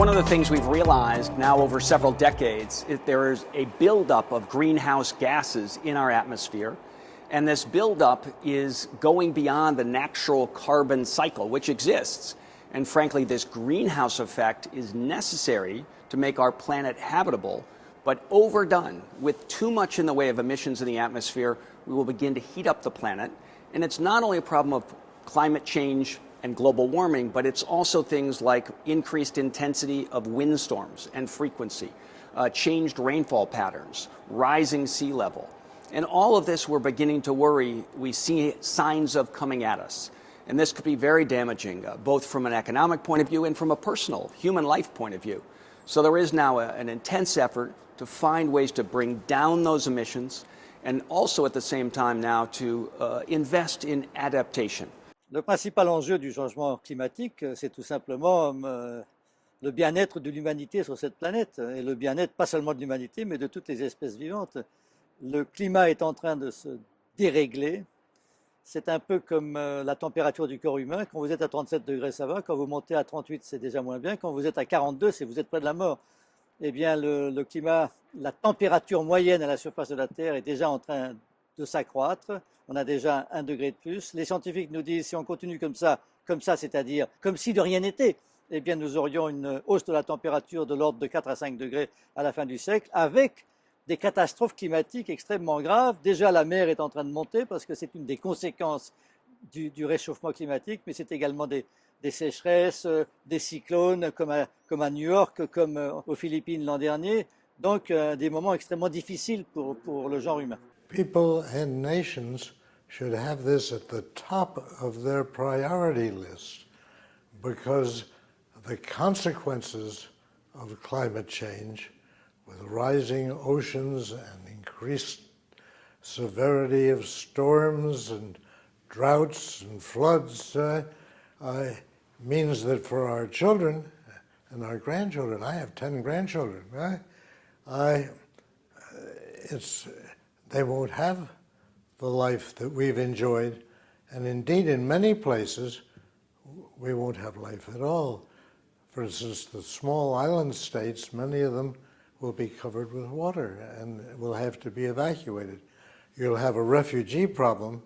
One of the things we've realized now over several decades is there is a buildup of greenhouse gases in our atmosphere. And this buildup is going beyond the natural carbon cycle, which exists. And frankly, this greenhouse effect is necessary to make our planet habitable. But overdone with too much in the way of emissions in the atmosphere, we will begin to heat up the planet. And it's not only a problem of climate change and global warming, but it's also things like increased intensity of windstorms and frequency, changed rainfall patterns, rising sea level. And all of this we're beginning to worry. We see signs of coming at us. And this could be very damaging, both from an economic point of view and from a personal, human life point of view. So there is now an intense effort to find ways to bring down those emissions and also at the same time now to invest in adaptation. Le principal enjeu du changement climatique, c'est tout simplement le bien-être de l'humanité sur cette planète. Et le bien-être, pas seulement de l'humanité, mais de toutes les espèces vivantes. Le climat est en train de se dérégler. C'est un peu comme la température du corps humain. Quand vous êtes à 37 degrés, ça va. Quand vous montez à 38, c'est déjà moins bien. Quand vous êtes à 42, c'est vous êtes près de la mort. Eh bien, le climat, la température moyenne à la surface de la Terre est déjà en train de s'accroître. On a déjà 1 degré de plus. Les scientifiques nous disent si on continue comme ça, c'est-à-dire comme si de rien n'était, eh bien nous aurions une hausse de la température de l'ordre de 4 à 5 degrés à la fin du siècle, avec des catastrophes climatiques extrêmement graves. Déjà, la mer est en train de monter parce que c'est une des conséquences du réchauffement climatique, mais c'est également des sécheresses, des cyclones comme à New York, comme aux Philippines l'an dernier. Donc, des moments extrêmement difficiles pour le genre humain. People and nations should have this at the top of their priority list because the consequences of climate change with rising oceans and increased severity of storms and droughts and floods means that for our children and our grandchildren, I have 10 grandchildren, they won't have the life that we've enjoyed, and indeed in many places we won't have life at all. For instance, the small island states, many of them will be covered with water and will have to be evacuated. You'll have a refugee problem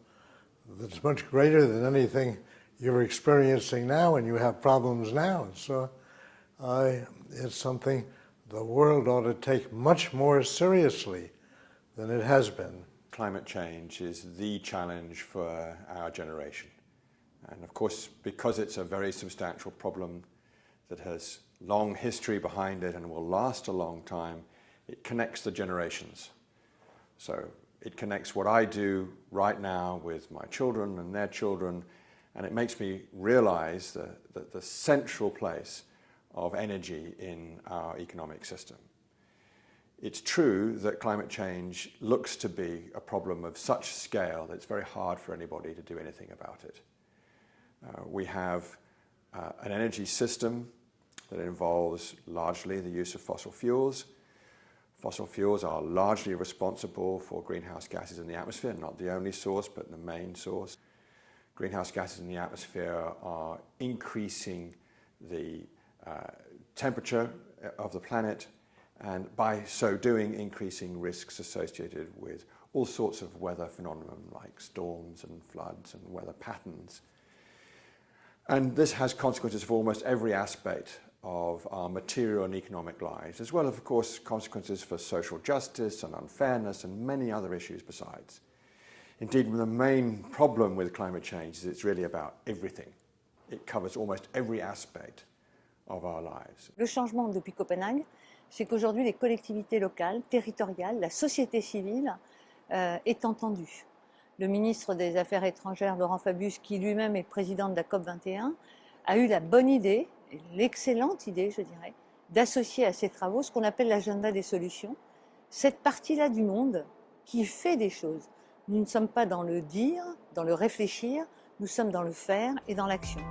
that's much greater than anything you're experiencing now, and you have problems now. So it's something the world ought to take much more seriously than it has been. Climate change is the challenge for our generation. And of course, because it's a very substantial problem that has long history behind it and will last a long time, it connects the generations. So it connects what I do right now with my children and their children, and it makes me realize the central place of energy in our economic system. It's true that climate change looks to be a problem of such scale that it's very hard for anybody to do anything about it. We have an energy system that involves largely the use of fossil fuels. Fossil fuels are largely responsible for greenhouse gases in the atmosphere, not the only source, but the main source. Greenhouse gases in the atmosphere are increasing the temperature of the planet, and by so doing, increasing risks associated with all sorts of weather phenomena like storms and floods and weather patterns. And this has consequences for almost every aspect of our material and economic lives, as well as, of course, consequences for social justice and unfairness and many other issues besides. Indeed, the main problem with climate change is it's really about everything. It covers almost every aspect of our lives. Le changement depuis Copenhague, c'est qu'aujourd'hui les collectivités locales, territoriales, la société civile est entendue. Le ministre des Affaires étrangères, Laurent Fabius, qui lui-même est président de la COP21, a eu la bonne idée, l'excellente idée, je dirais, d'associer à ces travaux ce qu'on appelle l'agenda des solutions, cette partie-là du monde qui fait des choses. Nous ne sommes pas dans le dire, dans le réfléchir, nous sommes dans le faire et dans l'action.